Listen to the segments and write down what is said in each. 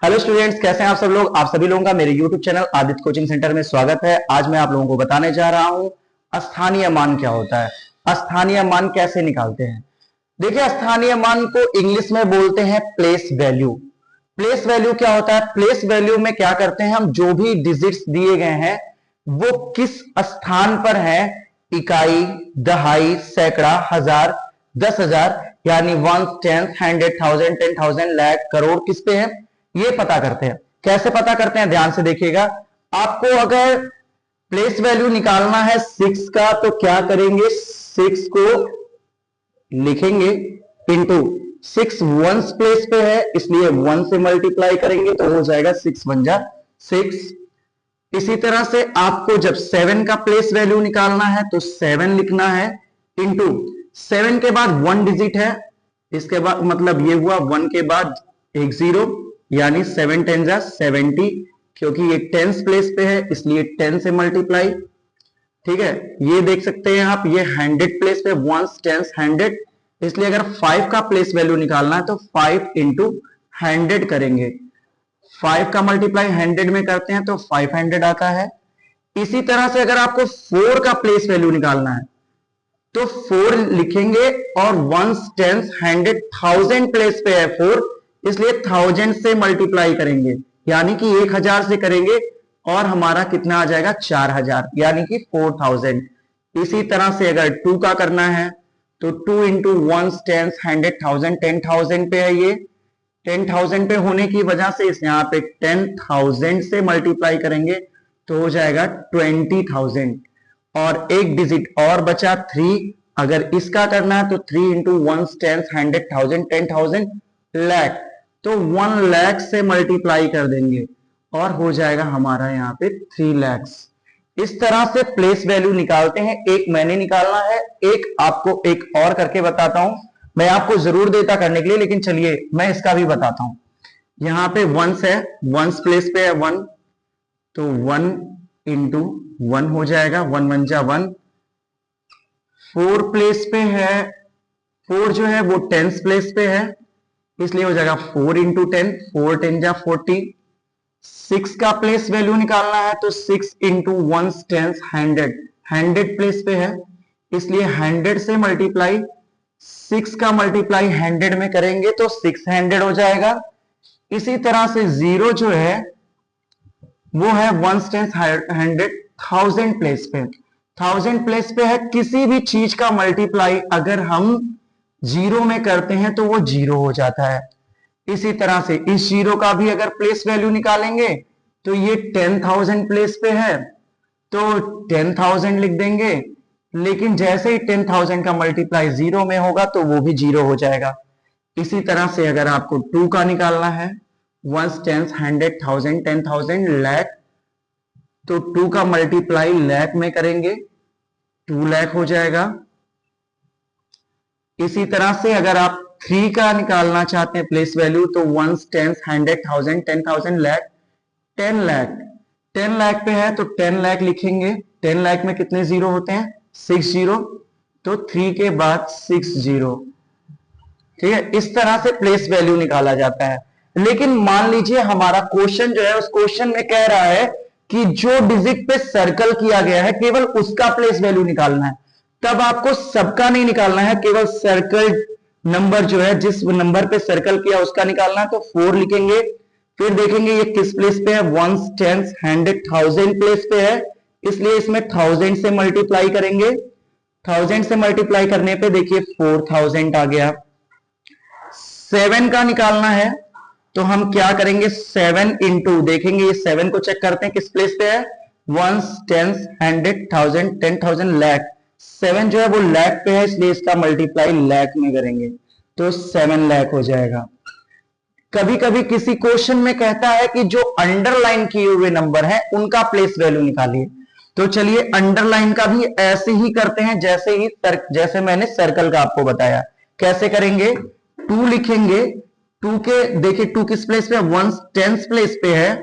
Hello students, कैसे हैं आप सब लोग। आप सभी लोगों का मेरे YouTube channel Aditya coaching centre में स्वागत है। आज मैं आप लोगों को बताने जा रहा हूं स्थानीय मान क्या होता है, स्थानीय मान कैसे निकालते हैं। देखिए, स्थानीय मान को इंग्लिश में बोलते हैं प्लेस वैल्यू। प्लेस वैल्यू क्या होता है? प्लेस वैल्यू में क्या करते हैं हम, जो भी डिजिट्स दिए गए हैं वो किस स्थान पर है, इकाई, दहाई, सैकड़ा, हजार, 10,000 यानी 1, 10, 100, 1000, 10,000, लाख, करोड़ किस पे है, ये पता करते हैं। कैसे पता करते हैं, ध्यान से देखिएगा। आपको अगर प्लेस वैल्यू निकालना है 6 का तो क्या करेंगे, 6 को लिखेंगे इंटू 6 वंस प्लेस पे है इसलिए 1 से मल्टीप्लाई करेंगे तो हो जाएगा 6 1 जा 6। इसी तरह से आपको जब 7 का प्लेस वैल्यू निकालना है तो 7 लिखना है इंटू 7 के बाद 1 डिजिट है, इसके बाद मतलब ये हुआ 1 के बाद एक 0 यानी 7 10 जा 70, क्योंकि ये 10th प्लेस पे है इसलिए 10 से मल्टीप्लाई। ठीक है, ये देख सकते हैं आप, ये 100 प्लेस पे 1 10 100, इसलिए अगर 5 का प्लेस वैल्यू निकालना है तो 5 इंटू 100 करेंगे। 5 का मल्टीप्लाई 100 में करते हैं तो 500 आता है। इसी तरह से अगर आपको 4 का प्लेस वैल्यू निकालना है तो 4 लिखेंगे और 1 10 100 1000 प्लेस पे है 4 इसलिए 1000 से मल्टीप्लाई करेंगे यानी कि 1000 से करेंगे और हमारा कितना आ जाएगा 4000 यानी कि 4000। इसी तरह से अगर 2 का करना है तो 2 इंटू 1 10 100 1000 10,000 पे है, ये 10,000 पे होने की वजह से इस यहाँ पे 10,000 से मल्टीप्लाई करेंगे तो हो जाएगा 20,000 और एक डिजिट और बचा 3। अगर इसका करना है तो 3 इंटू 1 10 100 1000 10,000 लाख, तो 1 लाख से मल्टीप्लाई कर देंगे और हो जाएगा हमारा यहाँ पे 3 लाख। इस तरह से प्लेस वैल्यू निकालते हैं। एक मैंने निकालना है, एक आपको एक और करके बताता हूं। मैं आपको जरूर देता करने के लिए, लेकिन चलिए मैं इसका भी बताता हूं। यहाँ पे वंस है, वंस प्लेस पे है 1 तो 1 इंटू 1 हो जाएगा, 1 1 जा 1। 4 प्लेस पे है, 4 जो है वो 10th प्लेस पे है इसलिए हो जाएगा 4 इंटू 10, 4 10 जा 40। 6 का प्लेस वैल्यू निकालना है तो 6 इंटू 1 10 100 100 प्लेस पे है इसलिए 100 से मल्टीप्लाई, 6 का मल्टीप्लाई 100 में करेंगे तो 600 हो जाएगा। इसी तरह से 0 जो है वो है 1 10 100 1000 प्लेस पे, 1000 प्लेस पे है। किसी भी चीज का मल्टीप्लाई अगर हम 0 में करते हैं तो वो 0 हो जाता है। इसी तरह से इस 0 का भी अगर प्लेस वैल्यू निकालेंगे तो ये 10,000 प्लेस पे है तो 10,000 लिख देंगे, लेकिन जैसे ही 10,000 का मल्टीप्लाई 0 में होगा तो वो भी 0 हो जाएगा। इसी तरह से अगर आपको 2 का निकालना है 1 10 100 1000 10,000 लाख, तो 2 का मल्टीप्लाई लाख में करेंगे 2 लाख हो जाएगा। इसी तरह से अगर आप 3 का निकालना चाहते हैं प्लेस वैल्यू तो 1 10 100 1000 10,000 लाख 10 लाख, 10 लाख पे है तो 10 लाख लिखेंगे। 10 लाख में कितने जीरो होते हैं, 6 जीरो, तो 3 के बाद 6 जीरो। ठीक है, इस तरह से प्लेस वैल्यू निकाला जाता है। लेकिन मान लीजिए हमारा क्वेश्चन जो है उस क्वेश्चन में कह रहा है कि जो डिजिट पे सर्कल किया गया है केवल उसका प्लेस वैल्यू निकालना है, तब आपको सबका नहीं निकालना है, केवल सर्कल नंबर जो है जिस नंबर पे सर्कल किया उसका निकालना है। तो 4 लिखेंगे, फिर देखेंगे ये किस प्लेस पे है, 1 10 100 1000 प्लेस पे है इसलिए इसमें 1000 से मल्टीप्लाई करेंगे। 1000 से मल्टीप्लाई करने पे देखिए 4000 आ गया। 7 का निकालना है तो हम क्या करेंगे, 7 इंटू देखेंगे, ये 7 को चेक करते हैं किस प्लेस पे है, 1 10 100 1000 10,000 लाख। 7 जो है वो लाख पे है इसलिए इसका मल्टीप्लाई लाख में करेंगे तो 7 लाख हो जाएगा। कभी कभी किसी क्वेश्चन में कहता है कि जो अंडरलाइन किए हुए नंबर हैं उनका प्लेस वैल्यू निकालिए, तो चलिए अंडरलाइन का भी ऐसे ही करते हैं जैसे मैंने सर्कल का आपको बताया। कैसे करेंगे, 2 लिखेंगे, 2 के देखिए 2 किस प्लेस पे है, 1 10th प्लेस पे है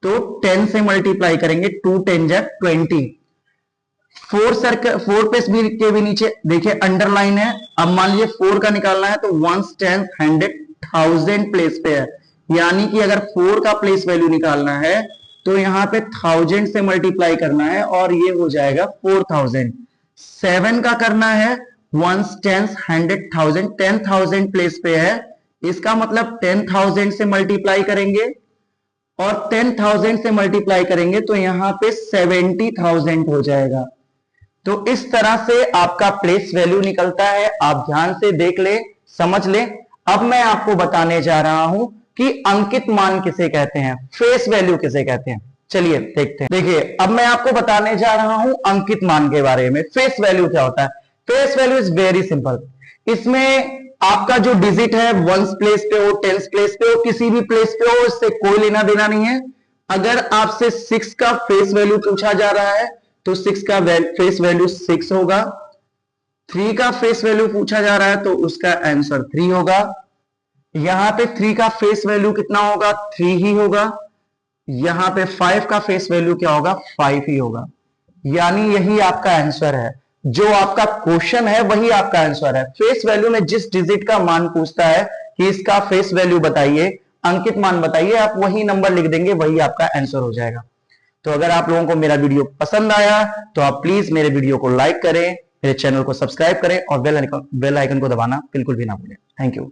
तो 10 से मल्टीप्लाई करेंगे, 2 10 जा 20। 4 सर्कल 4 पे के भी नीचे देखिए अंडरलाइन है। अब मान लीजिए 4 का निकालना है तो 1 10 100 1000 प्लेस पे है यानी कि अगर 4 का प्लेस वैल्यू निकालना है तो यहाँ पे 1000 से मल्टीप्लाई करना है और ये हो जाएगा 4000। 7 का करना है वंस, टेंस, 100, 1000, 10,000 प्लेस पे है, इसका मतलब 10,000 से मल्टीप्लाई करेंगे और 10,000 से मल्टीप्लाई करेंगे तो यहां पे 70,000 हो जाएगा। तो इस तरह से आपका प्लेस वैल्यू निकलता है। आप ध्यान से देख ले, समझ ले। अब मैं आपको बताने जा रहा हूं कि अंकित मान किसे कहते हैं, फेस वैल्यू किसे कहते हैं। चलिए देखते हैं। देखिए, अब मैं आपको बताने जा रहा हूं अंकित मान के बारे में। फेस वैल्यू क्या होता है? Face value is very simple. इसमें आपका जो डिजिट है वंस प्लेस पे हो, टेंस प्लेस पे हो, किसी भी प्लेस पे हो, इससे कोई लेना देना नहीं है। अगर आपसे 6 का फेस वैल्यू पूछा जा रहा है तो 6 का फेस वैल्यू 6 होगा। 3 का फेस वैल्यू पूछा जा रहा है तो उसका आंसर 3 होगा। यहां पे 3 का फेस वैल्यू कितना होगा? 3 ही होगा। यहां पे 5 का फेस वैल्यू क्या होगा? 5 ही होगा। यानी यही आपका आंसर है। जो आपका क्वेश्चन है वही आपका आंसर है। फेस वैल्यू में जिस डिजिट का मान पूछता है कि इसका फेस वैल्यू बताइए, अंकित मान बताइए, आप वही नंबर लिख देंगे, वही आपका आंसर हो जाएगा। तो अगर आप लोगों को मेरा वीडियो पसंद आया तो आप प्लीज मेरे वीडियो को लाइक करें, मेरे चैनल को सब्सक्राइब करें और बेल आइकन को दबाना बिल्कुल भी ना भूलें। Thank you.